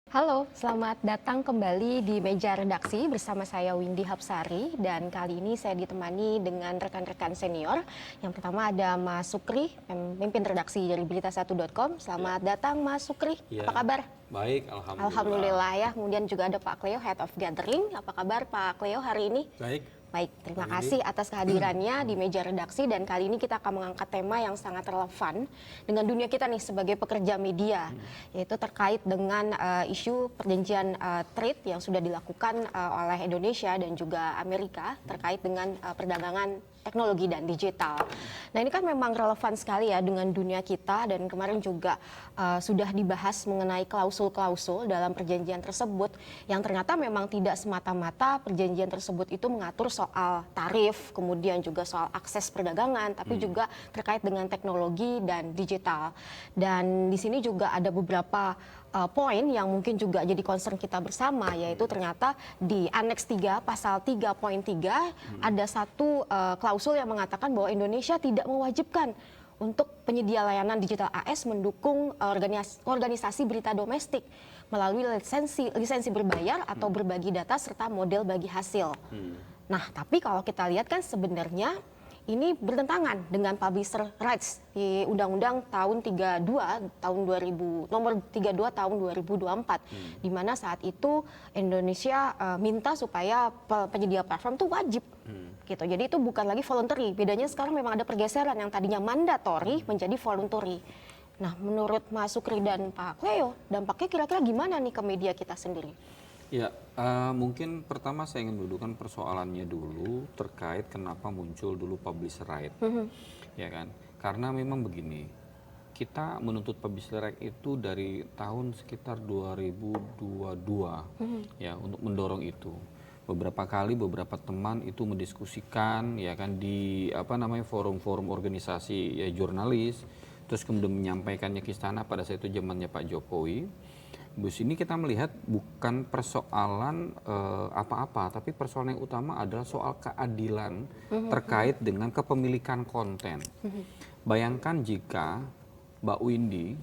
Halo, selamat datang kembali di meja redaksi bersama saya Windy Hapsari dan kali ini saya ditemani dengan rekan-rekan senior. Yang pertama ada Mas Sukri, pemimpin redaksi dari berita1.com. Selamat datang Mas Sukri, Ya, apa kabar? baik, alhamdulillah. Alhamdulillah ya. Kemudian juga ada Pak Cleo, Head of Gathering. Apa kabar Pak Cleo hari ini? Baik. Baik, terima Pak kasih Windy. atas kehadirannya di meja redaksi dan kali ini kita akan mengangkat tema yang sangat relevan dengan dunia kita nih sebagai pekerja media, yaitu terkait dengan isu perjanjian trade yang sudah dilakukan oleh Indonesia dan juga Amerika terkait dengan perdagangan teknologi dan digital. Nah ini kan memang relevan sekali ya dengan dunia kita dan kemarin juga sudah dibahas mengenai klausul-klausul dalam perjanjian tersebut yang ternyata memang tidak semata-mata perjanjian tersebut itu mengatur soal tarif, kemudian juga soal akses perdagangan, tapi juga terkait dengan teknologi dan digital. Dan di sini juga ada beberapa poin yang mungkin juga jadi concern kita bersama, yaitu ternyata di Aneks 3 pasal 3.3 ada satu klausul yang mengatakan bahwa Indonesia tidak mewajibkan untuk penyedia layanan digital AS mendukung organisasi berita domestik melalui lisensi berbayar atau berbagi data serta model bagi hasil. Nah, tapi kalau kita lihat kan sebenarnya ini bertentangan dengan publisher rights di Undang-Undang tahun 32 tahun 2000 nomor 32 tahun 2024 di mana saat itu Indonesia minta supaya penyedia platform itu wajib gitu. Jadi itu bukan lagi voluntary. Bedanya sekarang memang ada pergeseran yang tadinya mandatory menjadi voluntary. Nah, menurut Mas Sukri dan Pak Cleo, dampaknya kira-kira gimana nih ke media kita sendiri? Ya, mungkin pertama saya ingin mendudukan persoalannya dulu terkait kenapa muncul dulu publisher right, ya kan? Karena memang begini, kita menuntut publisher right itu dari tahun sekitar 2022, ya, untuk mendorong itu. Beberapa kali beberapa teman itu mendiskusikan, ya kan, di forum-forum organisasi ya, jurnalis, terus kemudian menyampaikannya ke istana pada saat itu zamannya Pak Jokowi. Di sini kita melihat bukan persoalan apa-apa, tapi persoalan yang utama adalah soal keadilan terkait dengan kepemilikan konten. Bayangkan jika Mbak Windy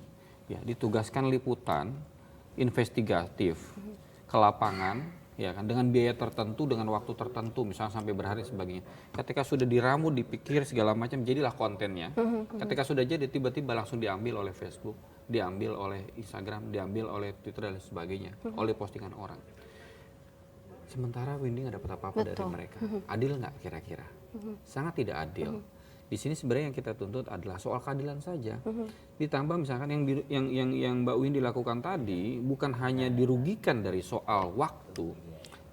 ya ditugaskan liputan investigatif ke lapangan, ya kan, dengan biaya tertentu, dengan waktu tertentu, misalnya sampai berhari sebagainya. Ketika sudah diramu, dipikir segala macam, jadilah kontennya. Ketika sudah jadi, tiba-tiba langsung diambil oleh Facebook, diambil oleh Instagram, diambil oleh Twitter dan sebagainya, oleh postingan orang. Sementara Windy nggak dapat apa-apa dari mereka. Adil nggak kira-kira? Sangat tidak adil. Di sini sebenarnya yang kita tuntut adalah soal keadilan saja. Ditambah misalkan yang Mbak Windy lakukan tadi bukan hanya dirugikan dari soal waktu,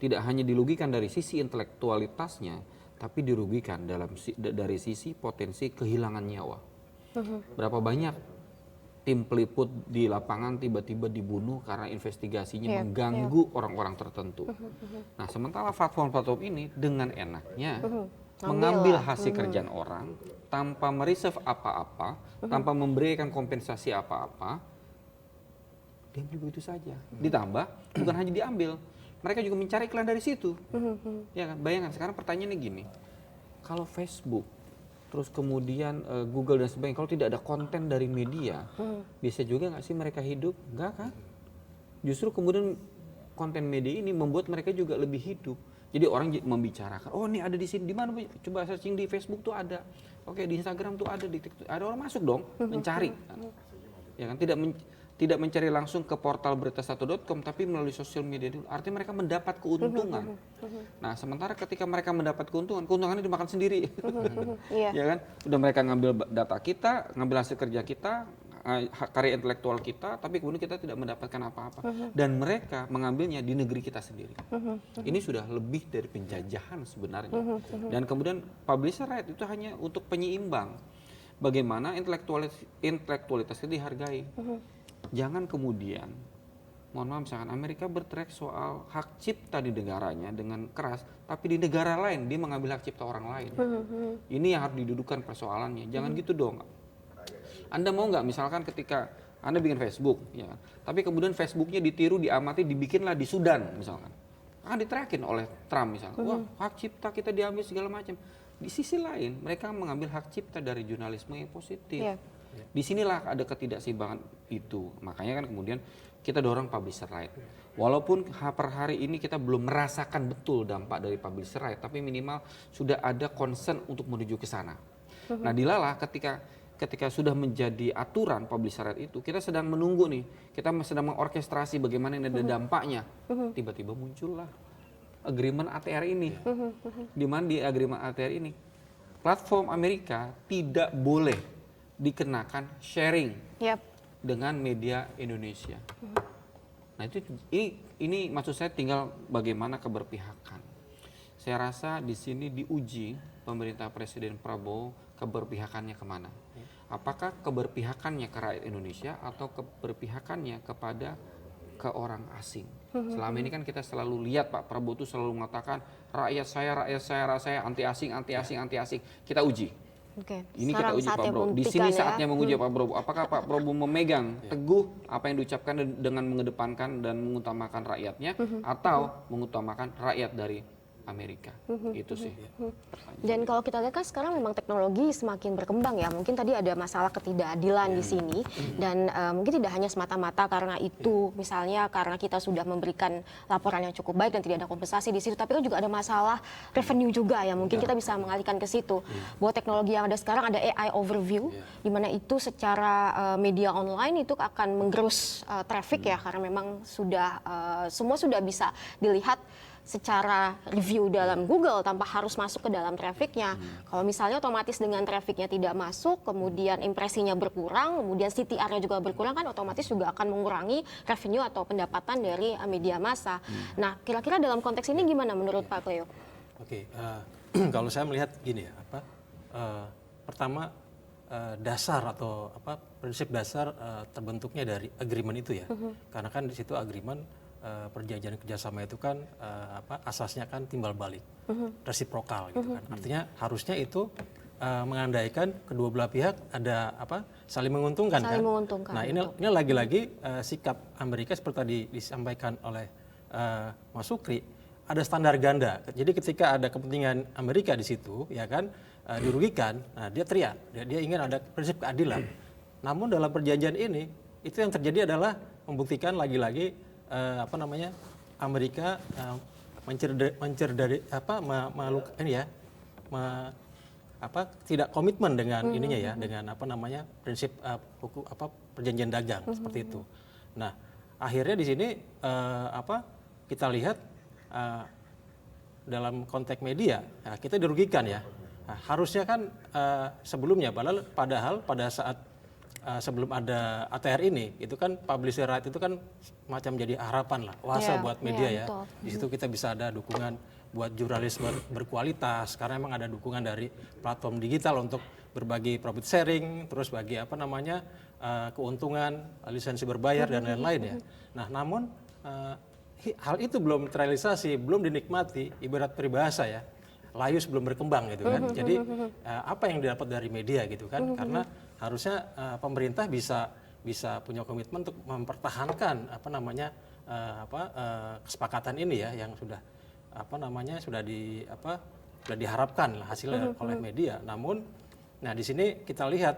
tidak hanya dirugikan dari sisi intelektualitasnya, tapi dirugikan dari sisi potensi kehilangan nyawa. Berapa banyak tim peliput di lapangan tiba-tiba dibunuh karena investigasinya mengganggu orang-orang tertentu. Nah, sementara platform-platform ini dengan enaknya mengambil hasil kerjaan orang tanpa mereserve apa-apa, tanpa memberikan kompensasi apa-apa, diambil begitu saja. Ditambah bukan hanya diambil, mereka juga mencari iklan dari situ. Ya kan? Bayangkan sekarang pertanyaannya gini, kalau Facebook terus kemudian Google dan sebagainya, kalau tidak ada konten dari media, bisa juga nggak sih mereka hidup? Nggak kan? Justru kemudian konten media ini membuat mereka juga lebih hidup. Jadi orang membicarakan, oh ini ada di sini, di mana? Coba searching di Facebook tuh ada, oke di Instagram tuh ada, di TikTok ada, orang masuk dong, mencari, ya kan? Tidak mencari langsung ke portal berita1.com, tapi melalui sosial media dulu. Artinya mereka mendapat keuntungan. Nah, sementara ketika mereka mendapat keuntungan, keuntungannya dimakan sendiri, ya kan? Udah mereka ngambil data kita, ngambil hasil kerja kita, karya intelektual kita, tapi kemudian kita tidak mendapatkan apa-apa. Dan mereka mengambilnya di negeri kita sendiri. Ini sudah lebih dari penjajahan sebenarnya. Dan kemudian publisher right itu hanya untuk penyeimbang. Bagaimana intelektualitas itu dihargai. Jangan kemudian, mohon maaf, misalkan Amerika berteriak soal hak cipta di negaranya dengan keras, tapi di negara lain dia mengambil hak cipta orang lain. Ini yang harus didudukan persoalannya. Jangan gitu dong. Anda mau nggak misalkan ketika Anda bikin Facebook, ya, tapi kemudian Facebooknya ditiru, diamati, dibikinlah di Sudan misalkan, diteriakin oleh Trump misalkan, wah hak cipta kita diambil segala macam. Di sisi lain mereka mengambil hak cipta dari jurnalisme yang positif. Disinilah ada ketidakseimbangan itu. Makanya kan kemudian kita dorong publisher right. Walaupun per hari ini kita belum merasakan betul dampak dari publisher right, tapi minimal sudah ada concern untuk menuju ke sana. Nah, dilalah ketika sudah menjadi aturan publisher right itu, kita sedang menunggu nih, kita sedang mengorkestrasi bagaimana ini ada dampaknya. Tiba-tiba muncullah agreement ATR ini. Di mana di agreement ATR ini platform Amerika tidak boleh dikenakan sharing dengan media Indonesia. Nah, ini maksud saya tinggal bagaimana keberpihakan. Saya rasa di sini diuji pemerintah Presiden Prabowo keberpihakannya kemana. Apakah keberpihakannya ke rakyat Indonesia atau keberpihakannya ke orang asing. Selama ini kan kita selalu lihat Pak Prabowo itu selalu mengatakan rakyat saya anti asing. Kita uji. Oke. Ini kita uji Pak Prabowo. Di sini saatnya menguji Pak Prabowo. Apakah Pak Prabowo memegang teguh apa yang diucapkan dengan mengedepankan dan mengutamakan rakyatnya atau mengutamakan rakyat dari Amerika. Itu sih. Dan kalau kita lihat kan sekarang memang teknologi semakin berkembang ya. Mungkin tadi ada masalah ketidakadilan di sini dan mungkin tidak hanya semata-mata karena itu misalnya karena kita sudah memberikan laporan yang cukup baik dan tidak ada kompensasi di situ, tapi kan juga ada masalah revenue juga ya. Mungkin kita bisa mengalihkan ke situ. Bahwa teknologi yang ada sekarang ada AI overview di mana itu secara media online itu akan menggerus traffic ya karena memang sudah semua sudah bisa dilihat secara review dalam Google tanpa harus masuk ke dalam trafficnya. Kalau misalnya otomatis dengan trafficnya tidak masuk, kemudian impresinya berkurang, kemudian CTR-nya juga berkurang, kan otomatis juga akan mengurangi revenue atau pendapatan dari media massa. Nah, kira-kira dalam konteks ini gimana menurut Pak Cleo? Oke, kalau saya melihat gini ya, pertama dasar atau prinsip dasar terbentuknya dari agreement itu ya, karena kan di situ agreement perjanjian kerjasama itu kan asasnya kan timbal balik, resiprokal gitu kan. Artinya harusnya itu mengandaikan kedua belah pihak ada saling menguntungkan kan. Menguntungkan, nah ini lagi-lagi sikap Amerika seperti tadi disampaikan oleh Mas Sukri, ada standar ganda. Jadi ketika ada kepentingan Amerika di situ ya kan dirugikan, nah dia teriak, dia ingin ada prinsip keadilan. Namun dalam perjanjian ini itu yang terjadi adalah membuktikan lagi-lagi Amerika tidak komitmen dengan ininya ya, dengan prinsip perjanjian dagang seperti itu. Nah, akhirnya di sini kita lihat dalam konteks media kita dirugikan ya. Nah, harusnya kan sebelumnya padahal pada saat sebelum ada ATR ini, itu kan publisher right itu kan macam jadi harapan lah, oase buat media ya. Betul. Di situ kita bisa ada dukungan buat jurnalisme berkualitas, karena memang ada dukungan dari platform digital untuk berbagi profit sharing, terus bagi keuntungan, lisensi berbayar dan lain-lain ya. Nah, namun hal itu belum terrealisasi, belum dinikmati, ibarat peribahasa ya. Layus belum berkembang gitu kan. Jadi apa yang didapat dari media gitu kan? Karena harusnya pemerintah bisa punya komitmen untuk mempertahankan kesepakatan ini ya yang sudah sudah diharapkan lah hasilnya oleh media. Namun di sini kita lihat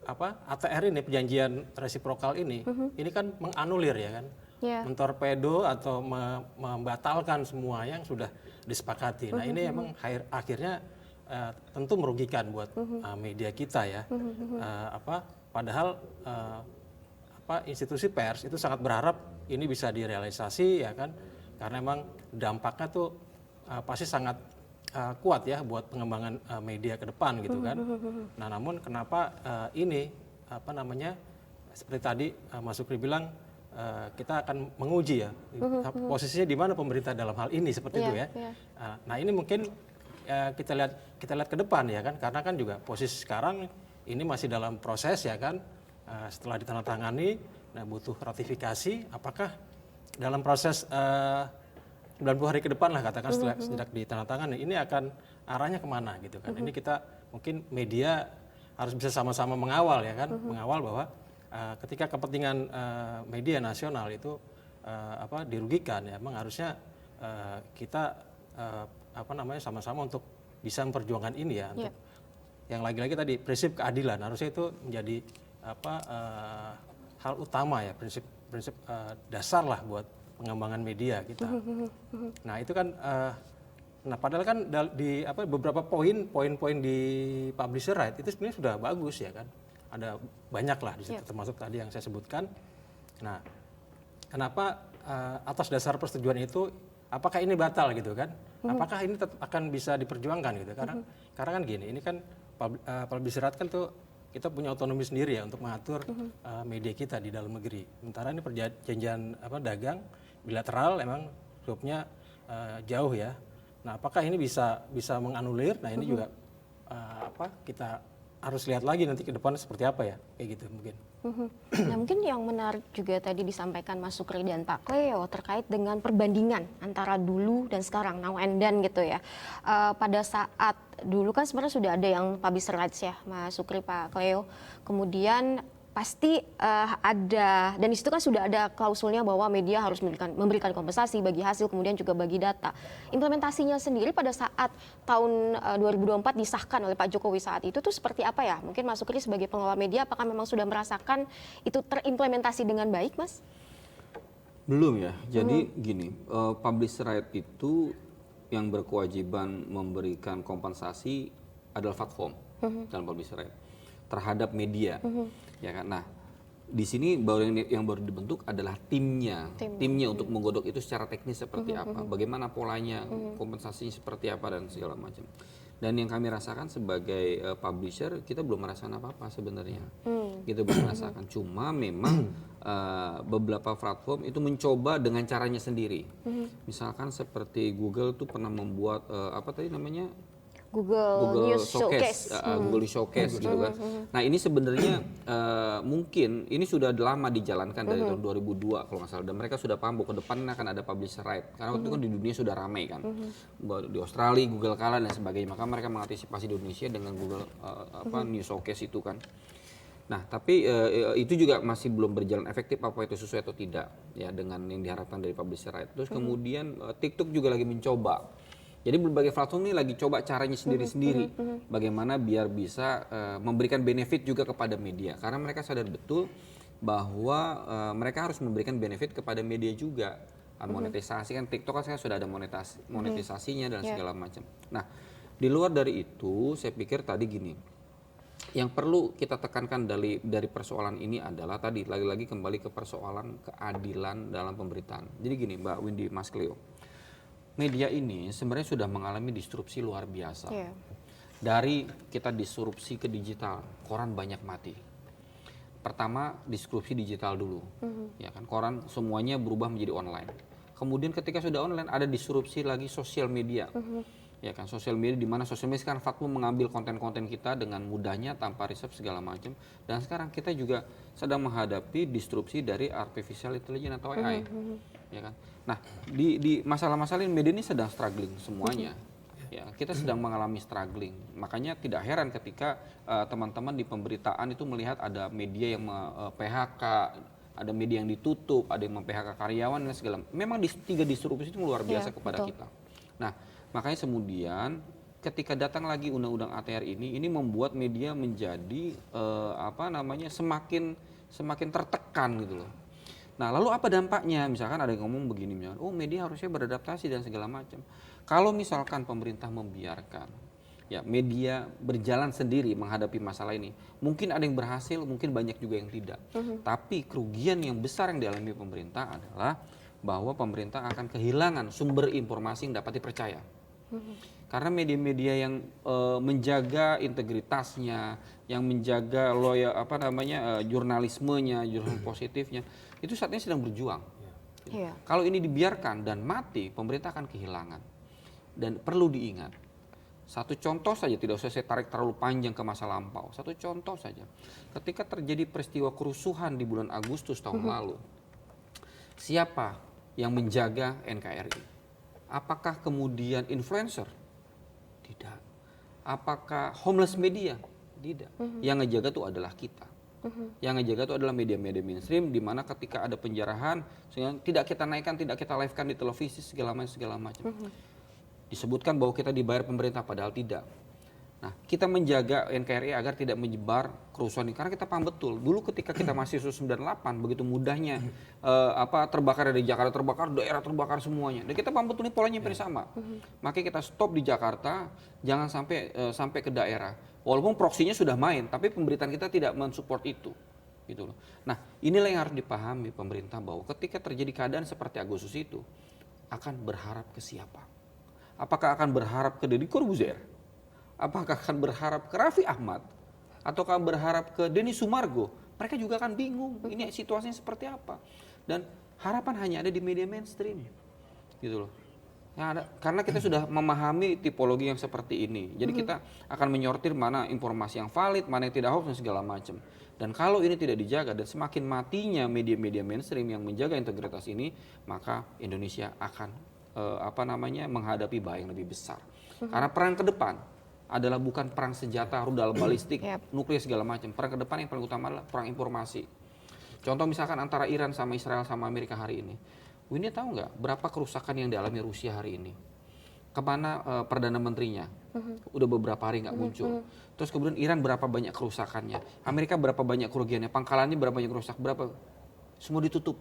ATR ini, perjanjian resiprokal ini kan menganulir ya kan. Mentorpedo atau membatalkan semua yang sudah disepakati. Nah, ini emang akhirnya tentu merugikan buat media kita ya. Padahal institusi pers itu sangat berharap ini bisa direalisasi ya kan, karena emang dampaknya tuh pasti sangat kuat ya buat pengembangan media ke depan gitu kan. Nah, namun kenapa ini seperti tadi Mas Sukri bilang, kita akan menguji ya posisinya di mana pemerintah dalam hal ini seperti itu ya. Nah, ini mungkin kita lihat ke depan ya kan, karena kan juga posisi sekarang ini masih dalam proses ya kan. Setelah ditandatangani, butuh ratifikasi. Apakah dalam proses 90 hari ke depan lah katakan sejak ditandatangani, ini akan arahnya kemana gitu kan. Ini kita mungkin media harus bisa sama-sama mengawal ya kan, mengawal bahwa ketika kepentingan media nasional itu dirugikan ya, memang harusnya kita sama-sama untuk bisa memperjuangkan ini ya. Untuk yang lagi-lagi tadi prinsip keadilan harusnya itu menjadi hal utama ya, prinsip dasar lah buat pengembangan media kita. Nah itu kan, nah padahal kan di beberapa poin-poin di publisher right itu sebenarnya sudah bagus ya kan, ada banyak lah di situ termasuk tadi yang saya sebutkan. Nah kenapa atas dasar persetujuan itu, apakah ini batal gitu kan? Apakah ini tetap akan bisa diperjuangkan gitu? Karena kan gini, ini kan publisher right kan tuh kita punya otonomi sendiri ya untuk mengatur media kita di dalam negeri. Sementara ini perjanjian dagang bilateral emang scope-nya jauh ya. Nah, apakah ini bisa menganulir? Nah, ini juga kita harus lihat lagi nanti ke depan seperti apa ya, kayak gitu mungkin. Nah, mungkin yang menarik juga tadi disampaikan Mas Sukri dan Pak Cleo terkait dengan perbandingan antara dulu dan sekarang, now and then gitu ya. Pada saat dulu kan sebenarnya sudah ada yang publisher rights ya, Mas Sukri, Pak Cleo. Kemudian pasti ada, dan di situ kan sudah ada klausulnya bahwa media harus memberikan kompensasi bagi hasil, kemudian juga bagi data. Implementasinya sendiri pada saat tahun 2024 disahkan oleh Pak Jokowi saat itu tuh seperti apa ya? Mungkin Mas Sukri sebagai pengelola media, apakah memang sudah merasakan itu terimplementasi dengan baik, Mas? Belum ya. Jadi gini, publisher right itu yang berkewajiban memberikan kompensasi adalah platform dalam publisher right terhadap media, ya kan. Nah, di sini yang baru dibentuk adalah timnya untuk menggodok itu secara teknis seperti apa, bagaimana polanya, kompensasinya seperti apa dan segala macam. Dan yang kami rasakan sebagai publisher, kita belum merasakan apa-apa sebenarnya. Kita belum merasakan. Cuma memang beberapa platform itu mencoba dengan caranya sendiri. Misalkan seperti Google tuh pernah membuat apa tadi namanya? Google News Showcase. Google Showcase gitu kan. Nah ini sebenarnya mungkin ini sudah lama dijalankan dari tahun 2002 kalau nggak salah, dan mereka sudah paham bahwa ke depan akan ada publisher right karena waktu itu kan di dunia sudah ramai kan, di Australia Google kalah dan sebagainya, maka mereka mengantisipasi di Indonesia dengan Google News Showcase itu kan. Nah tapi itu juga masih belum berjalan efektif, apa itu sesuai atau tidak ya dengan yang diharapkan dari publisher right. Terus kemudian TikTok juga lagi mencoba. Jadi berbagai platform ini lagi coba caranya sendiri-sendiri, bagaimana biar bisa memberikan benefit juga kepada media, karena mereka sadar betul bahwa mereka harus memberikan benefit kepada media juga. Monetisasi kan TikTok kan sudah ada monetisasinya dan segala macam. Nah di luar dari itu saya pikir tadi gini, yang perlu kita tekankan dari persoalan ini adalah tadi lagi-lagi kembali ke persoalan keadilan dalam pemberitaan. Jadi gini Mbak Windy, Mas Cleo, media ini sebenarnya sudah mengalami disrupsi luar biasa. Dari kita disrupsi ke digital, koran banyak mati. Pertama disrupsi digital dulu, ya kan, koran semuanya berubah menjadi online. Kemudian ketika sudah online ada disrupsi lagi sosial media, ya kan, sosial media di mana sosial media sekarang platform mengambil konten-konten kita dengan mudahnya tanpa riset segala macam. Dan sekarang kita juga sedang menghadapi disrupsi dari artificial intelligence atau AI, ya kan. Nah, di masalah-masalah ini media ini sedang struggling semuanya. Ya, kita sedang mengalami struggling. Makanya tidak heran ketika teman-teman di pemberitaan itu melihat ada media yang PHK, ada media yang ditutup, ada yang PHK karyawan dan segala. Memang tiga disrupsi itu luar biasa kepada kita. Nah, makanya kemudian ketika datang lagi undang-undang ATR ini membuat media menjadi semakin tertekan gitu loh. Nah, lalu apa dampaknya? Misalkan ada yang ngomong begini, misalkan, oh media harusnya beradaptasi dan segala macam. Kalau misalkan pemerintah membiarkan ya media berjalan sendiri menghadapi masalah ini, mungkin ada yang berhasil, mungkin banyak juga yang tidak. Tapi kerugian yang besar yang dialami pemerintah adalah bahwa pemerintah akan kehilangan sumber informasi yang dapat dipercaya. Karena media-media yang menjaga integritasnya, yang menjaga jurnalismenya, jurnalisme positifnya, itu saat ini sedang berjuang. Kalau ini dibiarkan dan mati, pemerintah akan kehilangan. Dan perlu diingat, satu contoh saja, tidak usah saya tarik terlalu panjang ke masa lampau. Satu contoh saja, ketika terjadi peristiwa kerusuhan di bulan Agustus tahun lalu, siapa yang menjaga NKRI? Apakah kemudian influencer? Tidak. Apakah homeless media? Tidak. Yang ngejaga itu adalah kita. Yang ngejaga itu adalah media-media mainstream, di mana ketika ada penjarahan, tidak kita naikkan, tidak kita live-kan di televisi segala macam. Disebutkan bahwa kita dibayar pemerintah, padahal tidak. Nah, kita menjaga NKRI agar tidak menyebar kerusuhan ini karena kita paham betul. Dulu ketika kita masih 98 begitu mudahnya terbakar di Jakarta terbakar, daerah terbakar semuanya. Dan kita paham betul ini polanya hampir sama. Makanya kita stop di Jakarta, jangan sampai ke daerah. Walaupun proksinya sudah main, tapi pemberitaan kita tidak mensupport itu. Gitu loh. Nah, inilah yang harus dipahami pemerintah bahwa ketika terjadi keadaan seperti Agustus itu akan berharap ke siapa? Apakah akan berharap ke Deddy Corbuzier? Apakah akan berharap ke Raffi Ahmad? Ataukah berharap ke Denny Sumargo? Mereka juga akan bingung, ini situasinya seperti apa. Dan harapan hanya ada di media mainstream. Gitu loh. Karena kita sudah memahami tipologi yang seperti ini. Jadi kita akan menyortir mana informasi yang valid, mana yang tidak hoax dan segala macam. Dan kalau ini tidak dijaga dan semakin matinya media-media mainstream yang menjaga integritas ini, maka Indonesia akan menghadapi bahaya yang lebih besar. Karena perang ke depan adalah bukan perang senjata, rudal balistik, nuklir segala macam. Perang ke depan yang paling utama adalah perang informasi. Contoh misalkan antara Iran sama Israel sama Amerika hari ini. Winnie tahu nggak berapa kerusakan yang dialami Rusia hari ini? Kemana Perdana Menterinya? Udah beberapa hari nggak muncul. Terus kemudian Iran berapa banyak kerusakannya? Amerika berapa banyak kerugiannya? Pangkalannya berapa banyak rusak? Berapa? Semua ditutup.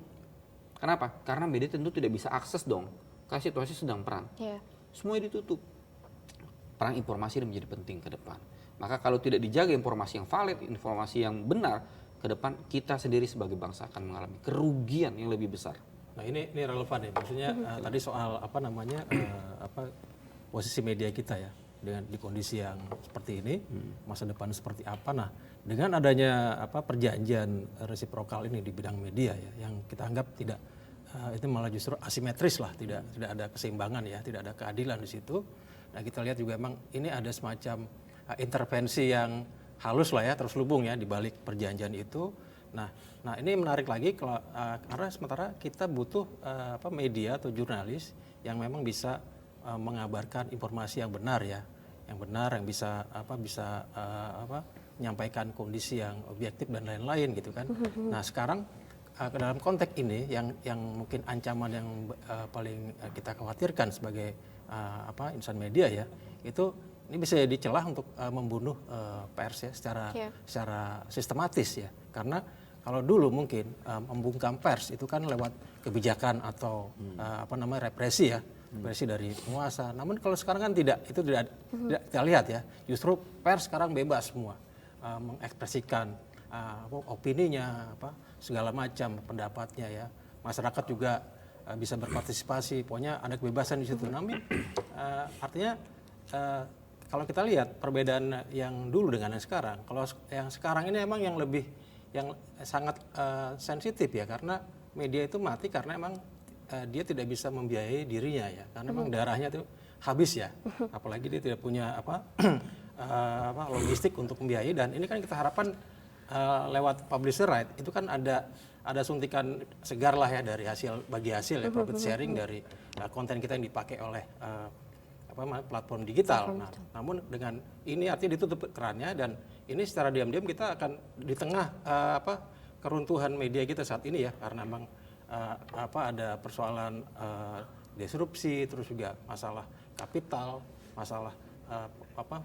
Kenapa? Karena media tentu tidak bisa akses dong. Karena situasi sedang perang. Semuanya ditutup. Perang informasi ini menjadi penting ke depan. Maka kalau tidak dijaga informasi yang valid, informasi yang benar, ke depan kita sendiri sebagai bangsa akan mengalami kerugian yang lebih besar. Nah ini relevan ya, maksudnya tadi soal posisi media kita ya dengan di kondisi yang seperti ini, masa depan seperti apa. Nah dengan adanya perjanjian resiprokal ini di bidang media ya, yang kita anggap tidak itu malah justru asimetris lah, tidak ada keseimbangan ya, tidak ada keadilan di situ. Nah kita lihat juga emang ini ada semacam intervensi yang halus lah ya, terselubung ya di balik perjanjian itu. Nah ini menarik lagi karena sementara kita butuh media atau jurnalis yang memang bisa mengabarkan informasi yang benar ya, yang bisa menyampaikan kondisi yang objektif dan lain-lain gitu kan. Nah sekarang dalam konteks ini yang mungkin ancaman yang paling kita khawatirkan sebagai insan media ya, itu ini bisa dicelah untuk membunuh pers ya secara sistematis ya. Karena kalau dulu mungkin membungkam pers itu kan lewat kebijakan atau represi ya, represi dari penguasa. Namun kalau sekarang kan tidak kita lihat ya, justru pers sekarang bebas semua mengekspresikan opininya, segala macam pendapatnya ya. Masyarakat juga bisa berpartisipasi, pokoknya ada kebebasan di situ. Namun artinya kalau kita lihat perbedaan yang dulu dengan yang sekarang, kalau yang sekarang ini emang yang sangat sensitif ya, karena media itu mati karena emang dia tidak bisa membiayai dirinya ya, karena emang darahnya itu habis ya, apalagi dia tidak punya logistik untuk membiayai. Dan ini kan kita harapkan lewat publisher right itu kan ada suntikan segar lah ya dari bagi hasil ya, profit sharing dari konten kita yang dipakai oleh platform digital. Nah, namun dengan ini artinya ditutup kerannya, dan ini secara diam-diam kita akan di tengah keruntuhan media kita saat ini ya, karena memang ada persoalan disrupsi, terus juga masalah kapital, masalah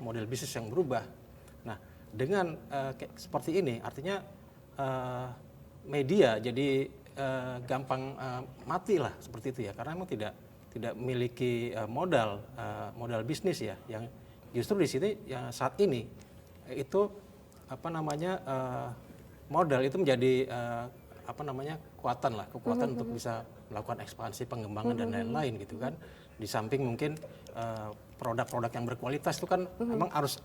model bisnis yang berubah. Nah dengan seperti ini artinya media jadi gampang mati lah seperti itu ya, karena memang tidak memiliki modal bisnis ya, yang justru di sini yang saat ini itu modal itu menjadi kekuatan untuk bisa melakukan ekspansi, pengembangan dan lain-lain gitu kan. Di samping mungkin produk-produk yang berkualitas itu kan memang harus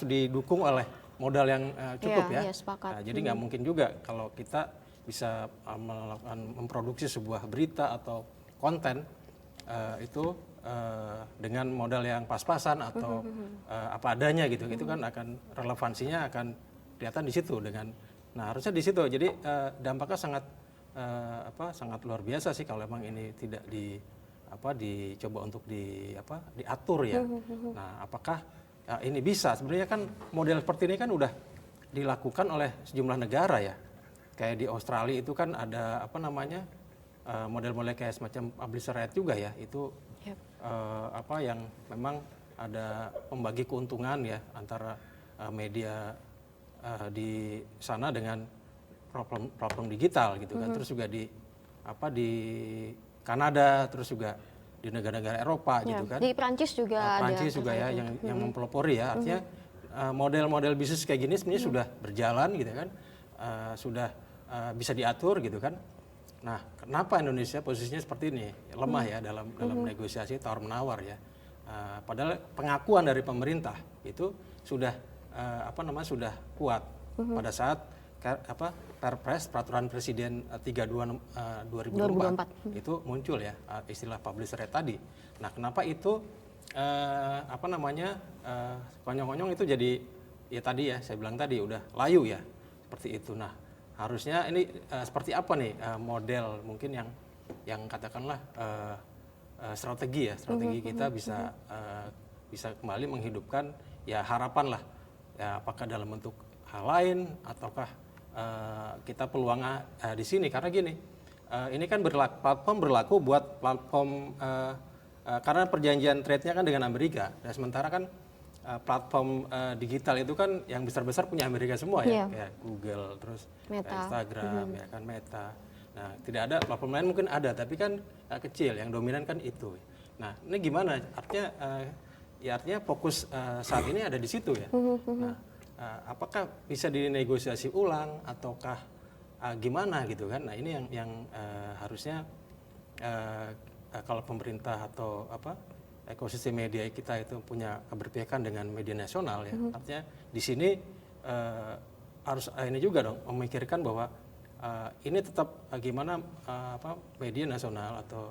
didukung oleh modal yang cukup ya. Nah, jadi nggak mungkin juga kalau kita bisa memproduksi sebuah berita atau konten itu dengan modal yang pas-pasan atau apa adanya gitu. Itu kan akan relevansinya akan kelihatan di situ nah harusnya di situ. Jadi dampaknya sangat luar biasa sih kalau memang ini tidak dicoba untuk diatur ya. Nah, apakah ini bisa? Sebenarnya kan model seperti ini kan udah dilakukan oleh sejumlah negara ya. Kayak di Australia itu kan ada model-model kayak semacam publisher right juga ya. Itu yang memang ada membagi keuntungan ya antara media di sana dengan platform digital gitu kan. Terus juga di Kanada, terus juga di negara-negara Eropa gitu kan. Di Prancis juga ada. Prancis juga ya yang mempelopori ya. Artinya model-model bisnis kayak gini sebenarnya sudah berjalan gitu kan. Sudah bisa diatur gitu kan. Nah, kenapa Indonesia posisinya seperti ini? Lemah ya dalam negosiasi tawar menawar ya. Padahal pengakuan dari pemerintah itu sudah sudah kuat pada saat Perpres Peraturan Presiden 32 2024 itu muncul ya istilah publish rate tadi. Nah, kenapa itu konyong-konyong itu jadi ya tadi ya saya bilang tadi udah layu ya seperti itu. Nah, harusnya ini seperti apa nih model mungkin yang katakanlah strategi kita bisa kembali menghidupkan ya harapan lah ya, apakah dalam bentuk hal lain ataukah kita peluangnya di sini karena gini, ini kan platform berlaku buat platform karena perjanjian trade-nya kan dengan Amerika, dan sementara kan platform digital itu kan yang besar-besar punya Amerika semua ya, kayak Google, terus Instagram, ya kan Meta. Nah, tidak ada platform lain mungkin ada, tapi kan kecil, yang dominan kan itu. Nah, ini gimana? Artinya fokus saat ini ada di situ ya. Nah, apakah bisa dinegosiasi ulang ataukah gimana gitu kan? Nah, ini yang harusnya kalau pemerintah atau ekosistem media kita itu punya keberpihakan dengan media nasional ya. Artinya di sini harus ini juga dong memikirkan bahwa ini tetap gimana media nasional atau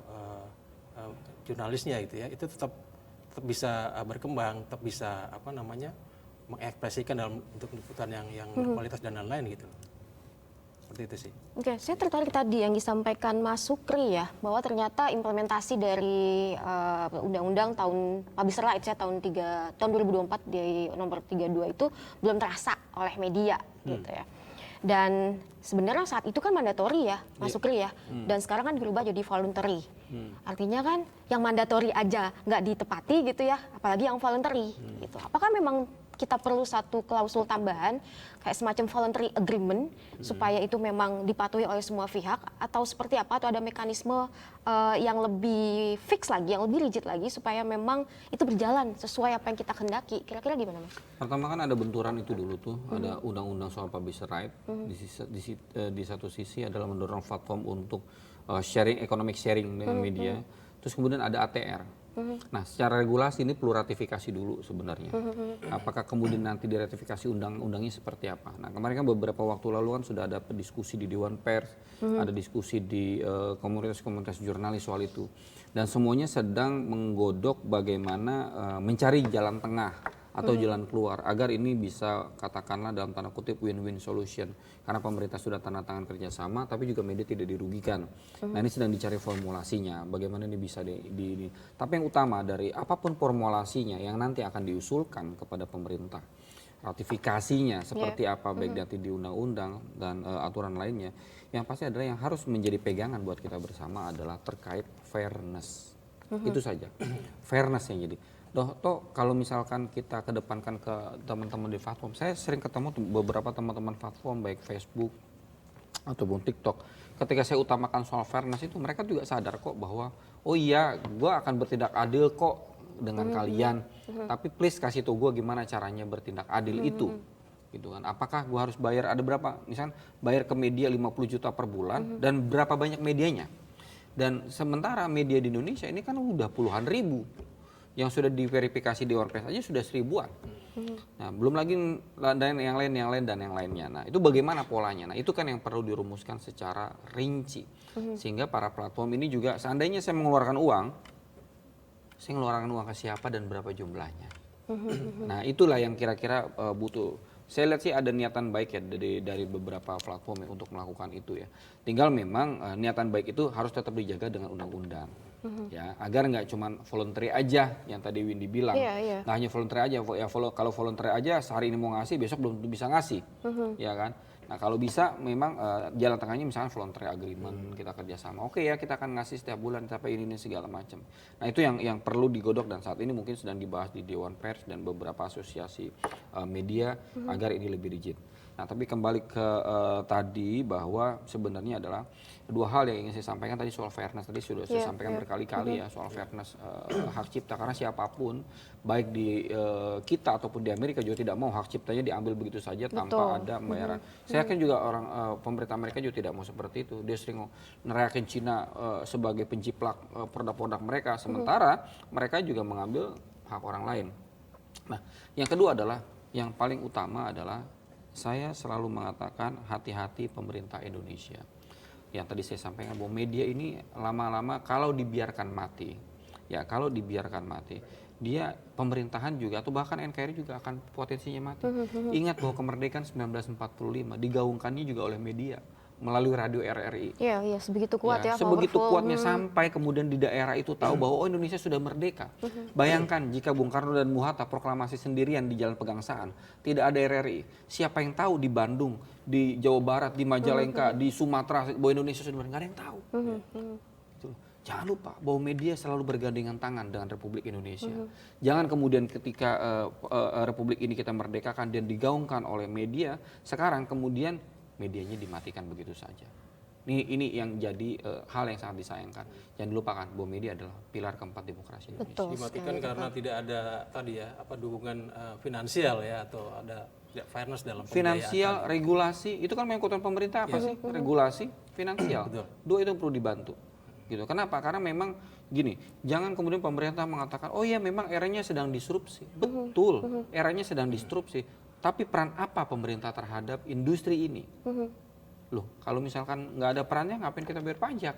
jurnalisnya itu ya, itu tetap bisa berkembang, tetap bisa mengekspresikan dalam bentuk liputan yang berkualitas dan lain-lain gitu. Seperti itu sih. Oke, saya tertarik tadi yang disampaikan Mas Sukri ya, bahwa ternyata implementasi dari undang-undang publish rights ya tahun 2024 di nomor 32 itu belum terasa oleh media gitu ya. Dan sebenarnya saat itu kan mandatori ya, Mas Sukri ya, dan sekarang kan berubah jadi voluntary. Artinya kan yang mandatori aja nggak ditepati gitu ya, apalagi yang voluntary gitu. Apakah memang kita perlu satu klausul tambahan kayak semacam voluntary agreement supaya itu memang dipatuhi oleh semua pihak, atau seperti apa, atau ada mekanisme yang lebih fix lagi, yang lebih rigid lagi supaya memang itu berjalan sesuai apa yang kita kehendaki? Kira-kira gimana, Mas? Pertama kan ada benturan itu dulu tuh, ada undang-undang soal publisher right. Di satu sisi adalah mendorong platform untuk economic sharing dengan media. Terus kemudian ada ATR. Nah, secara regulasi ini perlu ratifikasi dulu sebenarnya. Apakah kemudian nanti diratifikasi undang-undangnya seperti apa? Nah, kemarin kan beberapa waktu lalu kan sudah ada diskusi di Dewan Pers, ada diskusi di komunitas-komunitas jurnalis soal itu. Dan semuanya sedang menggodok bagaimana mencari jalan tengah atau jalan keluar agar ini bisa katakanlah dalam tanda kutip win-win solution, karena pemerintah sudah tanda tangan kerjasama tapi juga media tidak dirugikan. Nah, ini sedang dicari formulasinya bagaimana ini bisa tapi yang utama dari apapun formulasinya yang nanti akan diusulkan kepada pemerintah, ratifikasinya seperti apa baik nanti di undang-undang dan aturan lainnya, yang pasti adalah yang harus menjadi pegangan buat kita bersama adalah terkait fairness. Itu saja, fairness yang jadi. Toh kalau misalkan kita kedepankan ke teman-teman di platform, saya sering ketemu beberapa teman-teman platform baik Facebook ataupun TikTok. Ketika saya utamakan soal fairness itu, mereka juga sadar kok bahwa oh iya, gue akan bertindak adil kok dengan kalian, tapi please kasih tau gue gimana caranya bertindak adil itu, gitu kan? Apakah gue harus bayar, ada berapa, misalnya bayar ke media 50 juta per bulan dan berapa banyak medianya? Dan sementara media di Indonesia ini kan udah puluhan ribu. Yang sudah diverifikasi di WordPress aja sudah 1000-an. Nah, belum lagi yang lainnya. Nah, itu bagaimana polanya? Nah, itu kan yang perlu dirumuskan secara rinci. Sehingga para platform ini juga, seandainya saya mengeluarkan uang ke siapa dan berapa jumlahnya. Nah, itulah yang kira-kira butuh. Saya lihat sih ada niatan baik ya dari beberapa platform untuk melakukan itu ya. Tinggal memang niatan baik itu harus tetap dijaga dengan undang-undang. Ya, agar nggak cuma voluntary aja yang tadi Windy bilang. Nggak hanya voluntary aja, ya kalau voluntary aja sehari ini mau ngasih besok belum tentu bisa ngasih, ya kan. Nah kalau bisa memang jalan tengahnya misalnya voluntary agreement, kita kerjasama. Oke ya kita akan ngasih setiap bulan tapi ini segala macam. Nah itu yang perlu digodok dan saat ini mungkin sedang dibahas di Dewan Pers dan beberapa asosiasi media agar ini lebih rigid. Nah tapi kembali ke tadi bahwa sebenarnya adalah dua hal yang ingin saya sampaikan tadi soal fairness. Tadi sudah saya sampaikan berkali-kali ya soal fairness hak cipta, karena siapapun baik di kita ataupun di Amerika juga tidak mau hak ciptanya diambil begitu saja tanpa ada pembayaran. Saya yakin juga orang pemerintah Amerika juga tidak mau seperti itu. Dia sering meneriakin Cina sebagai penciplak produk-produk mereka, sementara mereka juga mengambil hak orang lain. Nah yang kedua adalah, yang paling utama adalah saya selalu mengatakan hati-hati pemerintah Indonesia. Yang tadi saya sampaikan bahwa media ini lama-lama kalau dibiarkan mati, ya kalau dibiarkan mati, dia pemerintahan juga atau bahkan NKRI juga akan potensinya mati. Ingat bahwa kemerdekaan 1945 digaungkannya juga oleh media melalui radio RRI. Iya, sebegitu kuat ya, sebegitu powerful. kuatnya sampai kemudian di daerah itu tahu bahwa oh Indonesia sudah merdeka. Bayangkan jika Bung Karno dan Bung Hatta proklamasi sendirian di Jalan Pegangsaan, tidak ada RRI. Siapa yang tahu di Bandung, di Jawa Barat, di Majalengka, di Sumatera bahwa Indonesia sudah merdeka? Nggak ada yang tahu. Gitu. Jangan lupa bahwa media selalu bergandengan tangan dengan Republik Indonesia. Jangan kemudian ketika Republik ini kita merdekakan dan digaungkan oleh media, sekarang kemudian medianya dimatikan begitu saja. Ini yang jadi hal yang sangat disayangkan. Jangan dilupakan bahwa media adalah pilar keempat demokrasi Indonesia. Betul Dimatikan karena tidak ada tadi ya dukungan finansial ya, atau ada tidak fairness dalam pembiayaan. Finansial, regulasi, itu kan mengikuti pemerintah apa sih? Regulasi, finansial. Dua itu perlu dibantu. Gitu. Kenapa? Karena memang gini, jangan kemudian pemerintah mengatakan, oh ya memang eranya sedang disrupsi. Betul, eranya sedang disrupsi. Tapi peran apa pemerintah terhadap industri ini? Loh, kalau misalkan nggak ada perannya, ngapain kita bayar pajak?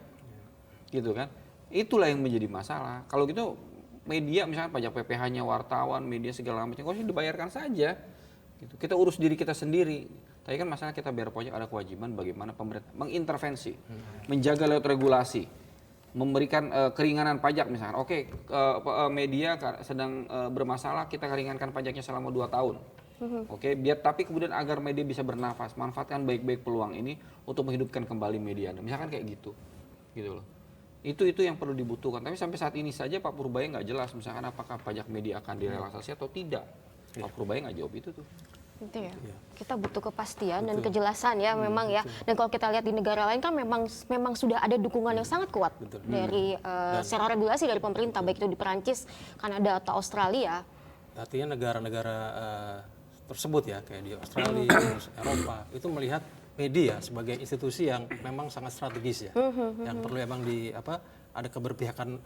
Gitu kan? Itulah yang menjadi masalah. Kalau gitu media misalkan pajak PPh-nya, wartawan, media segala macam, kok sih dibayarkan saja. Gitu. Kita urus diri kita sendiri. Tapi kan masalah kita bayar pajak ada kewajiban bagaimana pemerintah mengintervensi, menjaga lewat regulasi, memberikan keringanan pajak misalkan. Oke, media sedang bermasalah, kita keringankan pajaknya selama 2 tahun. Oke, biar tapi kemudian agar media bisa bernafas, manfaatkan baik-baik peluang ini untuk menghidupkan kembali media. Misalkan kayak gitu loh. Itu yang perlu dibutuhkan. Tapi sampai saat ini saja Pak Purbaya nggak jelas, misalkan apakah pajak media akan direlaksasi atau tidak. Pak Purbaya nggak jawab itu tuh. Itu ya. Kita butuh kepastian dan kejelasan ya memang ya. Dan kalau kita lihat di negara lain kan memang sudah ada dukungan yang sangat kuat dari secara regulasi dari pemerintah, baik itu di Perancis, Kanada atau Australia. Artinya negara-negara tersebut ya, kayak di Australia, Eropa, itu melihat media sebagai institusi yang memang sangat strategis ya, yang perlu emang ada keberpihakan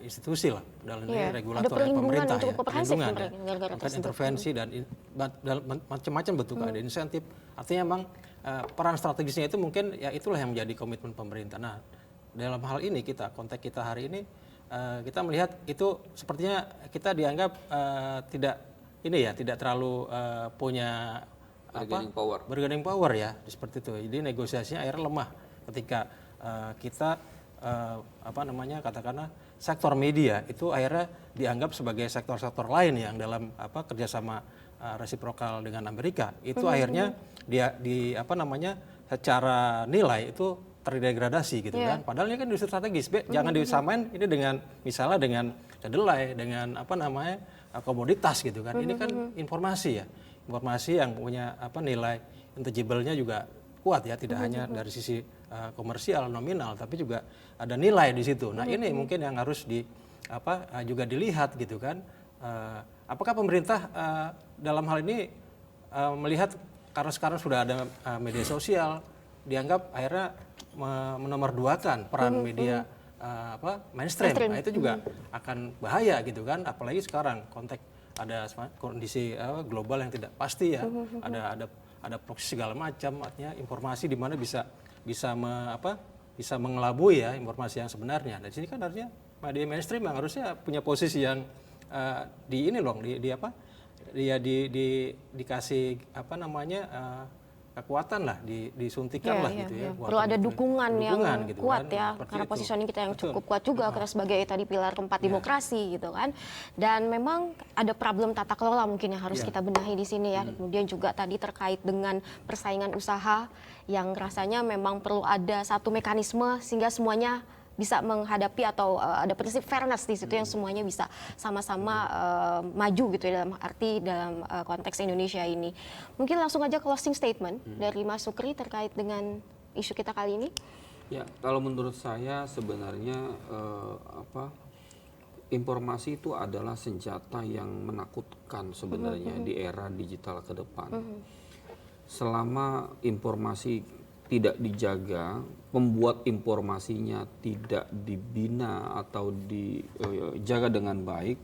institusi lah dalam regulator pemerintah ya, perlindungan ya, intervensi dan macam-macam bentuk ada insentif. Artinya emang peran strategisnya itu mungkin ya itulah yang menjadi komitmen pemerintah. Nah dalam hal ini konteks kita hari ini kita melihat itu sepertinya kita dianggap tidak terlalu punya bargaining power ya, seperti itu. Jadi negosiasinya akhirnya lemah ketika kita katakanlah sektor media itu akhirnya dianggap sebagai sektor-sektor lain yang dalam kerjasama resiprokal dengan Amerika itu akhirnya secara nilai itu terdegradasi gitu kan. Padahal ini kan industri strategis. Jangan disamain ini dengan misalnya dengan kedelai, dengan komoditas gitu kan. Ini kan informasi ya. Informasi yang punya nilai intangible-nya juga kuat ya, tidak hanya dari sisi komersial nominal tapi juga ada nilai di situ. Nah, ini mungkin yang harus juga dilihat gitu kan. Apakah pemerintah dalam hal ini melihat karena sekarang sudah ada media sosial dianggap akhirnya menomorduakan peran media mainstream. Nah, itu juga akan bahaya gitu kan, apalagi sekarang konteks ada kondisi global yang tidak pasti ya, ada proksi segala macam, artinya informasi di mana bisa mengelabui ya informasi yang sebenarnya. Di sini kan harusnya media mainstream yang harusnya punya posisi yang dikasih kekuatan lah, disuntikan lah gitu ya. Perlu ada dukungan yang gitu kuat kan, ya, seperti karena itu. positioning kita yang Betul. cukup kuat juga karena sebagai tadi pilar keempat demokrasi gitu kan. Dan memang ada problem tata kelola mungkin yang harus kita benahi di sini ya. Kemudian juga tadi terkait dengan persaingan usaha yang rasanya memang perlu ada satu mekanisme sehingga semuanya bisa menghadapi atau ada prinsip fairness di situ yang semuanya bisa sama-sama maju gitu ya, dalam arti dalam konteks Indonesia ini. Mungkin langsung aja closing statement dari Mas Sukri terkait dengan isu kita kali ini. Ya, kalau menurut saya sebenarnya informasi itu adalah senjata yang menakutkan sebenarnya di era digital ke depan. Selama informasi tidak dijaga, pembuat informasinya tidak dibina atau dijaga dengan baik,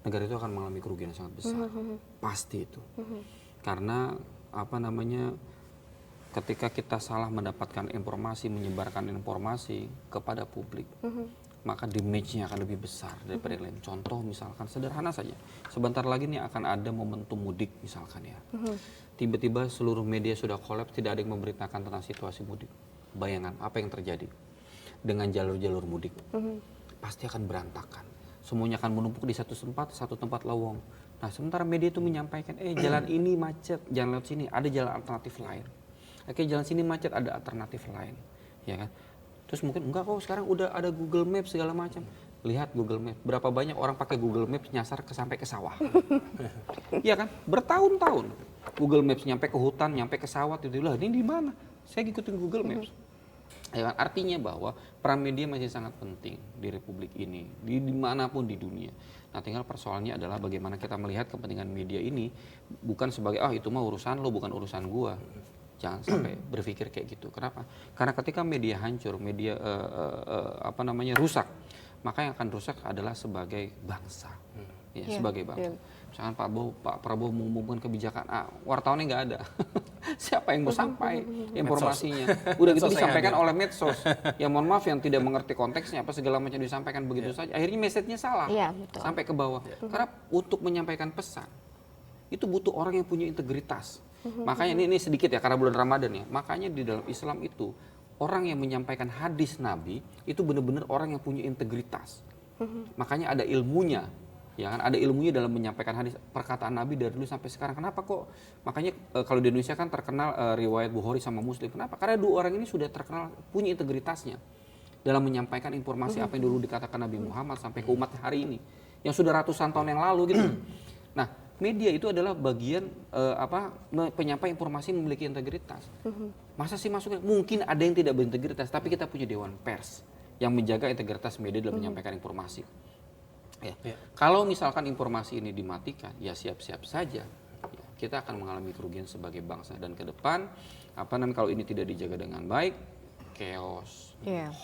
negara itu akan mengalami kerugian yang sangat besar. Pasti itu. Karena ketika kita salah mendapatkan informasi, menyebarkan informasi kepada publik, maka damage-nya akan lebih besar daripada yang lain. Contoh misalkan sederhana saja, sebentar lagi nih akan ada momentum mudik misalkan ya. Tiba-tiba seluruh media sudah kolaps, tidak ada yang memberitakan tentang situasi mudik. Bayangan apa yang terjadi dengan jalur-jalur mudik? Pasti akan berantakan. Semuanya akan menumpuk di satu tempat lowong. Nah, sementara media itu menyampaikan, jalan ini macet, jangan lewat sini, ada jalan alternatif lain. Oke, jalan sini macet, ada alternatif lain, ya kan? Terus mungkin enggak kok, sekarang udah ada Google Maps segala macam. Lihat Google Maps, berapa banyak orang pakai Google Maps nyasar sampai ke sawah. Iya kan? Bertahun-tahun Google Maps nyampe ke hutan, nyampe ke sawah, itu lah ini di mana? Saya ngikutin Google Maps. Ya kan? Artinya bahwa peran media masih sangat penting di Republik ini, dimanapun di dunia. Nah, tinggal persoalannya adalah bagaimana kita melihat kepentingan media ini bukan sebagai itu mah urusan lo, bukan urusan gua. Jangan sampai berpikir kayak gitu. Kenapa? Karena ketika media hancur, media rusak, maka yang akan rusak adalah sebagai bangsa, sebagai bangsa. Misalkan Pak Prabowo mengumumkan kebijakan wartawannya nggak ada. Siapa yang mau sampai informasinya? Udah gitu disampaikan oleh medsos. Ya mohon maaf yang tidak mengerti konteksnya apa segala macam disampaikan begitu saja. Akhirnya message-nya salah sampai ke bawah. Karena untuk menyampaikan pesan itu butuh orang yang punya integritas. Makanya ini sedikit ya karena bulan Ramadan ya. Makanya di dalam Islam itu orang yang menyampaikan hadis Nabi itu benar-benar orang yang punya integritas. Makanya ada ilmunya. Ya kan, ada ilmunya dalam menyampaikan hadis, perkataan Nabi dari dulu sampai sekarang. Kenapa kok? Makanya kalau di Indonesia kan terkenal riwayat Bukhari sama Muslim. Kenapa? Karena dua orang ini sudah terkenal punya integritasnya dalam menyampaikan informasi apa yang dulu dikatakan Nabi Muhammad sampai ke umat hari ini, yang sudah ratusan tahun yang lalu gitu. Nah, media itu adalah bagian penyampai informasi yang memiliki integritas. Masa sih masuknya? Mungkin ada yang tidak berintegritas, tapi kita punya Dewan Pers yang menjaga integritas media dalam menyampaikan informasi. Kalau misalkan informasi ini dimatikan, ya siap-siap saja kita akan mengalami kerugian sebagai bangsa, dan ke depan kalau ini tidak dijaga dengan baik, chaos,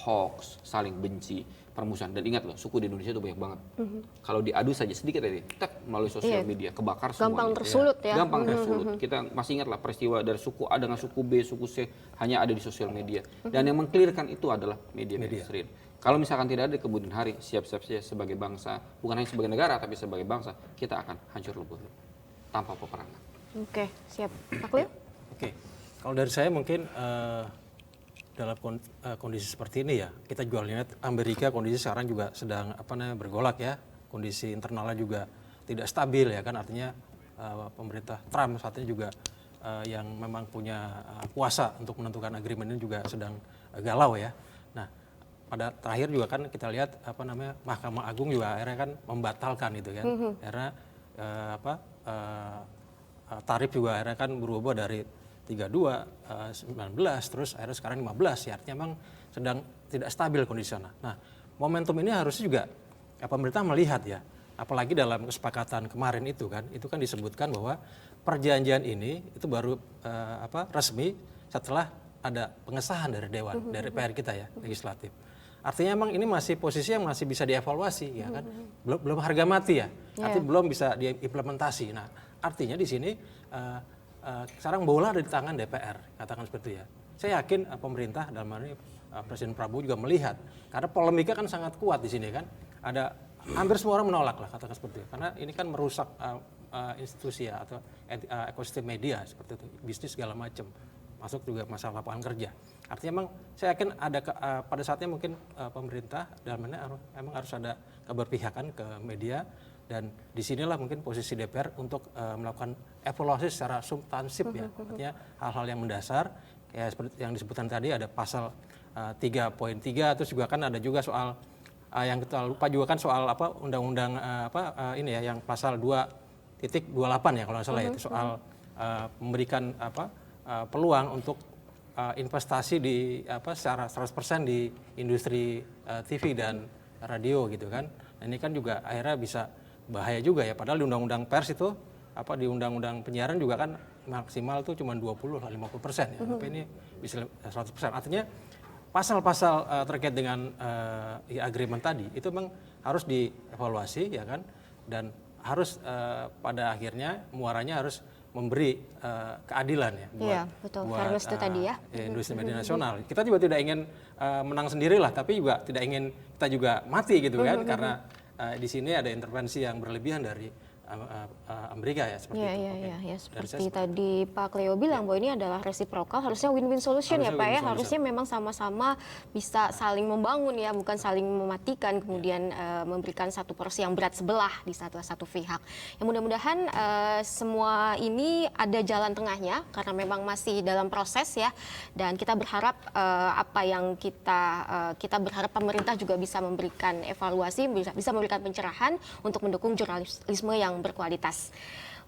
hoax, saling benci, permusuhan. Dan ingat loh, suku di Indonesia itu banyak banget. Kalau diadu saja sedikit aja, melalui sosial media kebakar semuanya. Gampang tersulut ya. Gampang tersulut. Kita masih ingat lah peristiwa dari suku A dengan suku B, suku C hanya ada di sosial media. Dan yang mengklirkan itu adalah media mainstream. Kalau misalkan tidak ada di kemudian hari, siap-siap saja sebagai bangsa, bukan hanya sebagai negara, tapi sebagai bangsa, kita akan hancur lebur tanpa peperangan. Oke, siap. Pak Leo? Oke, kalau dari saya mungkin dalam kondisi seperti ini ya, kita juga lihat Amerika kondisi sekarang juga sedang bergolak ya, kondisi internalnya juga tidak stabil ya kan, artinya pemerintah Trump saat ini juga yang memang punya kuasa untuk menentukan agreement ini juga sedang galau ya. Nah, pada terakhir juga kan kita lihat Mahkamah Agung juga akhirnya kan membatalkan itu kan, karena tarif juga akhirnya kan berubah dari 32, 19, terus akhirnya sekarang 15 ya, artinya memang sedang tidak stabil kondisi sana. Nah, momentum ini harusnya juga pemerintah melihat ya, apalagi dalam kesepakatan kemarin itu kan disebutkan bahwa perjanjian ini itu baru resmi setelah ada pengesahan dari Dewan, dari PR kita ya, legislatif. Artinya memang ini masih posisi yang masih bisa dievaluasi ya kan, belum harga mati ya, artinya belum bisa diimplementasi. Nah, artinya di sini sekarang bola ada di tangan DPR, katakan seperti itu ya. Saya yakin pemerintah dalam hal ini Presiden Prabowo juga melihat, karena polemika kan sangat kuat di sini kan, ada hampir semua orang menolak lah katakan seperti itu, karena ini kan merusak institusi ya, atau ekosistem media seperti itu, bisnis segala macam, masuk juga masalah lapangan kerja. Artinya memang saya yakin ada pada saatnya mungkin pemerintah dalam memang harus ada keberpihakan ke media, dan disinilah mungkin posisi DPR untuk melakukan evaluasi secara substansif ya, artinya hal-hal yang mendasar ya seperti yang disebutkan tadi, ada pasal 3.3, terus juga kan ada juga soal yang kita lupa juga kan soal undang-undang ini ya, yang pasal 2.28 ya kalau nggak salah, itu soal memberikan peluang untuk investasi di secara 100% di industri TV dan radio gitu kan. Nah, ini kan juga akhirnya bisa bahaya juga ya, padahal di undang-undang pers itu di undang-undang penyiaran juga kan maksimal tuh cuma 50% ya, tapi ini bisa 100%. Artinya pasal-pasal terkait dengan agreement tadi itu memang harus dievaluasi ya kan, dan harus pada akhirnya muaranya harus memberi keadilan ya buat fairness itu tadi ya. Industri media nasional. Kita juga tidak ingin menang sendirilah, tapi juga tidak ingin kita juga mati gitu kan, karena di sini ada intervensi yang berlebihan dari Amerika ya, seperti itu. Ya, seperti tadi Pak Cleo bilang bahwa ini adalah reciprocal, harusnya win-win solution ya Pak ya. Harusnya memang sama-sama bisa saling membangun ya, bukan saling mematikan kemudian memberikan satu porsi yang berat sebelah di satu pihak. Ya mudah-mudahan semua ini ada jalan tengahnya, karena memang masih dalam proses ya, dan kita berharap apa yang kita berharap pemerintah juga bisa memberikan evaluasi, bisa memberikan pencerahan untuk mendukung jurnalisme yang berkualitas.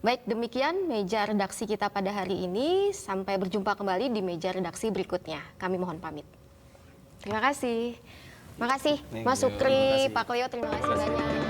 Baik, demikian meja redaksi kita pada hari ini. Sampai berjumpa kembali di meja redaksi berikutnya. Kami mohon pamit. Terima kasih. Terima kasih Mas Sukri, Pak Cleo, terima kasih banyak.